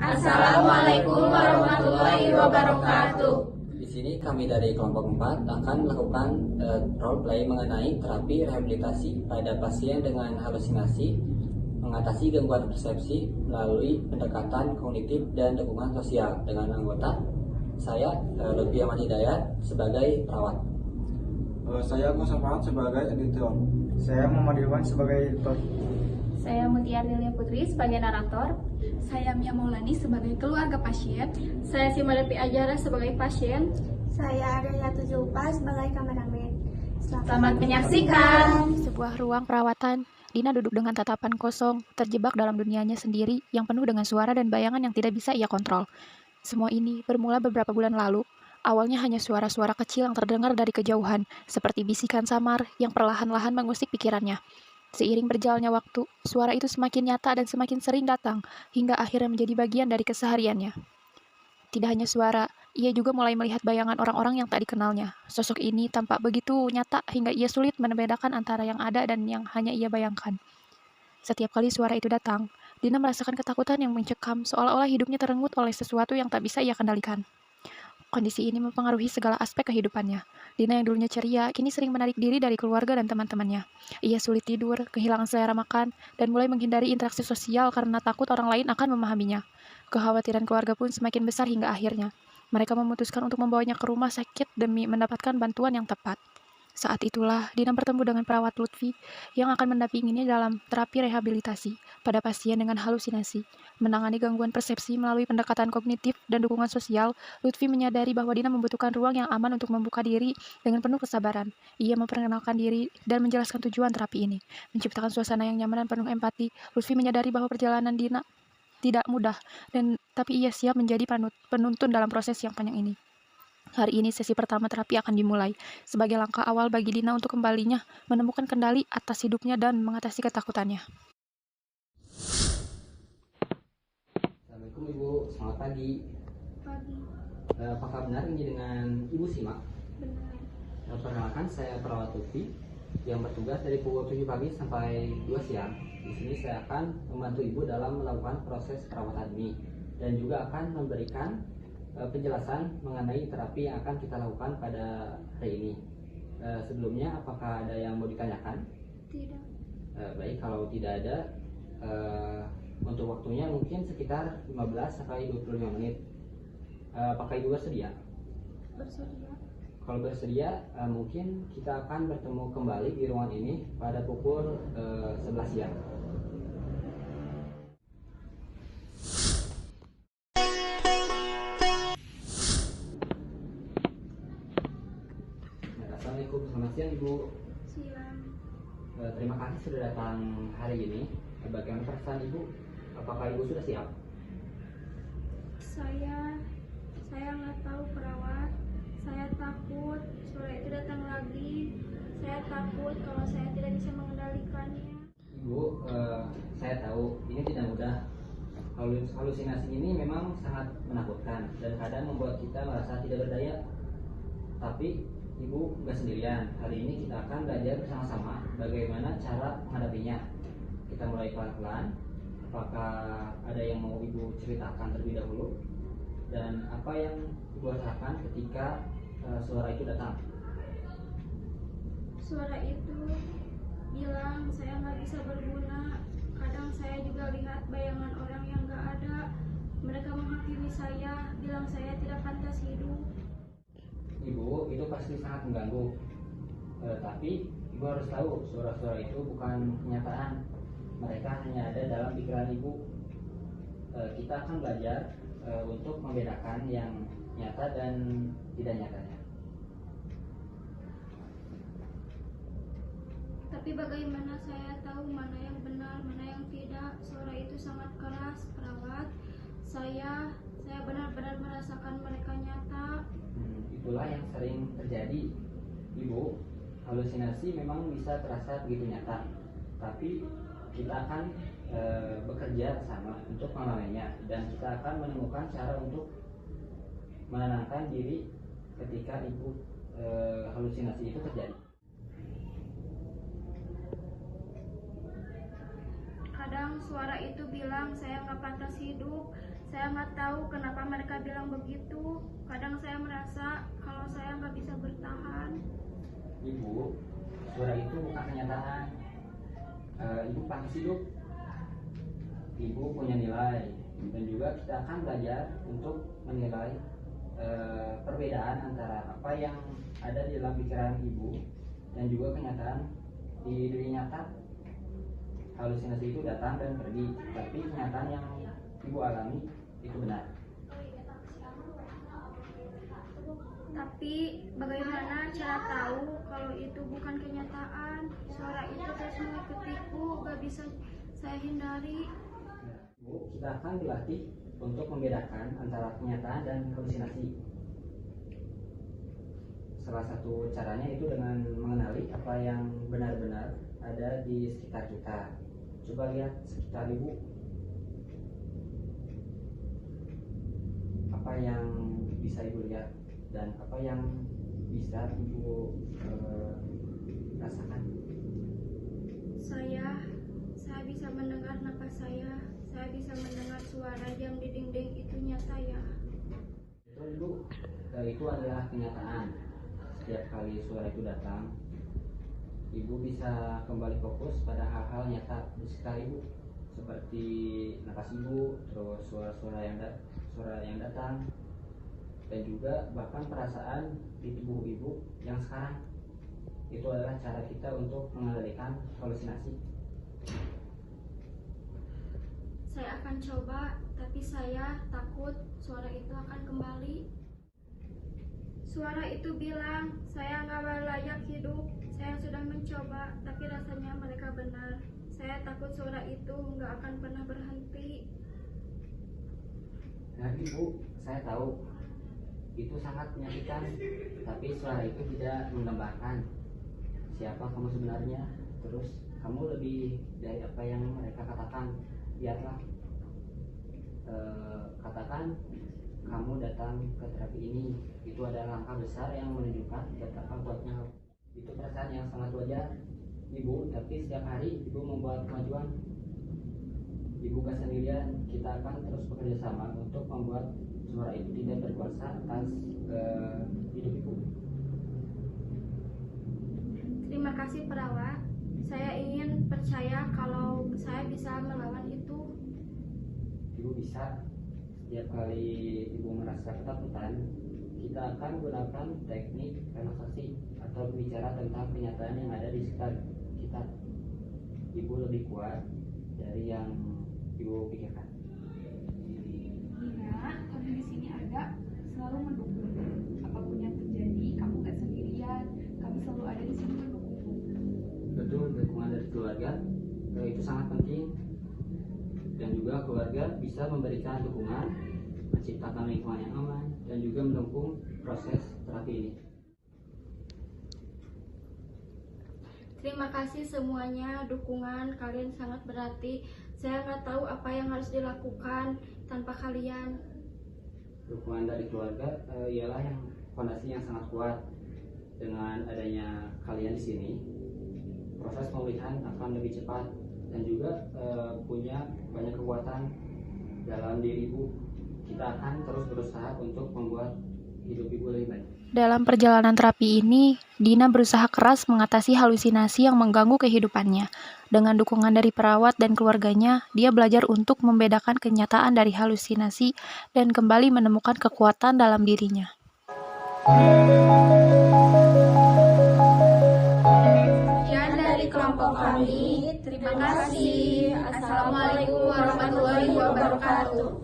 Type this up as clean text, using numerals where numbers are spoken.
Assalamualaikum warahmatullahi wabarakatuh. Di sini kami dari kelompok 4 akan melakukan role play mengenai terapi rehabilitasi pada pasien dengan halusinasi, mengatasi gangguan persepsi melalui pendekatan kognitif dan dukungan sosial dengan anggota. Saya Lutfi Ahmad Hidayat sebagai perawat. Saya Agus Safahat sebagai editor. Saya Muhammad Irwan sebagai editor. Saya Mutia Lilia Putri sebagai narator. Saya Mia Maulani sebagai keluarga pasien. Saya Simalepi Ajara sebagai pasien. Saya Arya Tujupa sebagai kameramen. Selamat menyaksikan. Sebuah ruang perawatan. Dina duduk dengan tatapan kosong, terjebak dalam dunianya sendiri yang penuh dengan suara dan bayangan yang tidak bisa ia kontrol. Semua ini bermula beberapa bulan lalu. Awalnya hanya suara-suara kecil yang terdengar dari kejauhan, seperti bisikan samar yang perlahan-lahan mengusik pikirannya. Seiring berjalannya waktu, suara itu semakin nyata dan semakin sering datang, hingga akhirnya menjadi bagian dari kesehariannya. Tidak hanya suara, ia juga mulai melihat bayangan orang-orang yang tak dikenalnya. Sosok ini tampak begitu nyata hingga ia sulit membedakan antara yang ada dan yang hanya ia bayangkan. Setiap kali suara itu datang, Dina merasakan ketakutan yang mencekam seolah-olah hidupnya terenggut oleh sesuatu yang tak bisa ia kendalikan. Kondisi ini mempengaruhi segala aspek kehidupannya. Dina yang dulunya ceria, kini sering menarik diri dari keluarga dan teman-temannya. Ia sulit tidur, kehilangan selera makan, dan mulai menghindari interaksi sosial karena takut orang lain akan memahaminya. Kekhawatiran keluarga pun semakin besar hingga akhirnya mereka memutuskan untuk membawanya ke rumah sakit demi mendapatkan bantuan yang tepat. Saat itulah Dina bertemu dengan perawat Lutfi yang akan mendampinginya dalam terapi rehabilitasi pada pasien dengan halusinasi. Menangani gangguan persepsi melalui pendekatan kognitif dan dukungan sosial, Lutfi menyadari bahwa Dina membutuhkan ruang yang aman untuk membuka diri dengan penuh kesabaran. Ia memperkenalkan diri dan menjelaskan tujuan terapi ini. Menciptakan suasana yang nyaman dan penuh empati, Lutfi menyadari bahwa perjalanan Dina tidak mudah, tapi ia siap menjadi penuntun dalam proses yang panjang ini. Hari ini sesi pertama terapi akan dimulai, sebagai langkah awal bagi Dina untuk kembalinya menemukan kendali atas hidupnya dan mengatasi ketakutannya. Assalamualaikum Ibu, selamat pagi. Pagi. Apakah benar ini dengan Ibu Sima? Benar. Perkenalkan, saya perawat Lutfi yang bertugas dari pukul 7 pagi sampai 2 siang. Di sini saya akan membantu Ibu dalam melakukan proses perawatan ini dan juga akan memberikan penjelasan mengenai terapi yang akan kita lakukan pada hari ini. Sebelumnya, apakah ada yang mau ditanyakan? Tidak. Baik, kalau tidak ada, untuk waktunya mungkin sekitar 15-25 menit. Apakah Ibu bersedia? Bersedia. Kalau bersedia, mungkin kita akan bertemu kembali di ruangan ini pada pukul 11 siang. Assalamualaikum, selamat siang Ibu. Siang. Terima kasih sudah datang hari ini. Bagaimana perasaan Ibu? Apakah Ibu sudah siap? Saya nggak tahu perawat. Saya takut suara itu datang lagi. Saya takut kalau saya tidak bisa mengendalikannya. Ibu, saya tahu ini tidak mudah. Halusinasi ini memang sangat menakutkan dan kadang membuat kita merasa tidak berdaya. Tapi Ibu nggak sendirian. Hari ini kita akan belajar bersama-sama bagaimana cara menghadapinya. Kita mulai pelan-pelan. Apakah ada yang mau Ibu ceritakan terlebih dahulu? Dan apa yang Ibu rasakan ketika suara itu datang? Suara itu bilang saya nggak bisa berguna. Kadang saya juga lihat bayangan orang yang nggak ada. Mereka menghakimi saya, bilang saya tidak pantas hidup. Ibu, itu pasti sangat mengganggu. Tapi Ibu harus tahu suara-suara itu bukan kenyataan. Mereka hanya ada dalam pikiran Ibu. Kita akan belajar untuk membedakan yang nyata dan tidak nyatanya. Tapi bagaimana saya tahu mana yang benar, mana yang tidak? Suara itu sangat keras, perawat. Saya benar-benar merasakan mereka nyata. Itulah yang sering terjadi, Ibu. Halusinasi memang bisa terasa begitu nyata, tapi kita akan bekerja sama untuk mengalaminya dan kita akan menemukan cara untuk menenangkan diri ketika Ibu halusinasi itu terjadi. Kadang suara itu bilang saya nggak pantas hidup, saya nggak tahu kenapa mereka bilang begitu. Kadang saya merasa kalau saya nggak bisa bertahan. Ibu, suara itu bukan kenyataan. Ibu pantas hidup. Ibu punya nilai, dan juga kita akan belajar untuk menilai perbedaan antara apa yang ada di dalam pikiran ibu dan juga kenyataan di dunia nyata. Halusinasi itu datang dan pergi, tapi kenyataan yang ibu alami itu benar. Tapi bagaimana cara tahu kalau itu bukan kenyataan? Suara itu terus mengikutiku, gak bisa saya hindari. Bu, kita akan dilatih untuk membedakan antara kenyataan dan halusinasi. Salah satu caranya itu dengan mengenali apa yang benar-benar ada di sekitar kita. Coba lihat sekitar ibu. Apa yang bisa ibu lihat dan apa yang bisa ibu rasakan? Saya bisa mendengar napas saya bisa mendengar suara yang di dinding itu nyata ya. Betul ibu, itu adalah kenyataan. Setiap kali suara itu datang, ibu bisa kembali fokus pada hal-hal nyata di sekitar ibu, seperti napas ibu, terus suara yang datang, dan juga bahkan perasaan di tubuh ibu yang sekarang. Itu adalah cara kita untuk mengendalikan halusinasi. Saya akan coba, tapi saya takut suara itu akan kembali. Suara itu bilang, saya nggak layak hidup. Saya sudah mencoba, tapi rasanya mereka benar. Saya takut suara itu nggak akan pernah berhenti. Nah ibu, saya tahu itu sangat menyakitkan, tapi suara itu tidak menggambarkan siapa kamu sebenarnya. Terus kamu lebih dari apa yang mereka katakan. Biarlah katakan kamu datang ke terapi ini, itu adalah langkah besar yang menunjukkan betapa kuatnya. Itu perasaan yang sangat wajar ibu, tapi setiap hari ibu membuat kemajuan. Ibu gak sendirian, kita akan terus bekerja sama untuk membuat suara itu tidak berkuasa atas hidup ibu. Terima kasih perawat. Saya ingin percaya kalau saya bisa melawan itu. Ibu bisa. Setiap kali ibu merasa ketakutan, kita akan gunakan teknik relaksasi atau bicara tentang kenyataan yang ada di sekitar kita. Ibu lebih kuat dari yang ibu pikirkan. Ingat, kami di sini ada selalu mendukung. Apapun yang terjadi, kamu gak sendirian. Kami selalu ada di sini mendukungmu. Betul, dukungan dari keluarga itu sangat penting, dan juga keluarga bisa memberikan dukungan, menciptakan lingkungan yang aman, dan juga mendukung proses terapi ini. Terima kasih semuanya, dukungan kalian sangat berarti. Saya nggak tahu apa yang harus dilakukan tanpa kalian. Dukungan dari keluarga ialah yang fondasi yang sangat kuat. Dengan adanya kalian di sini, proses pemulihan akan lebih cepat dan juga punya banyak kekuatan dalam diri ibu. Kita akan terus berusaha untuk membuat hidup ibu lebih baik. Dalam perjalanan terapi ini, Dina berusaha keras mengatasi halusinasi yang mengganggu kehidupannya. Dengan dukungan dari perawat dan keluarganya, dia belajar untuk membedakan kenyataan dari halusinasi dan kembali menemukan kekuatan dalam dirinya. Sekian dari kelompok kami. Terima kasih. Assalamualaikum warahmatullahi wabarakatuh.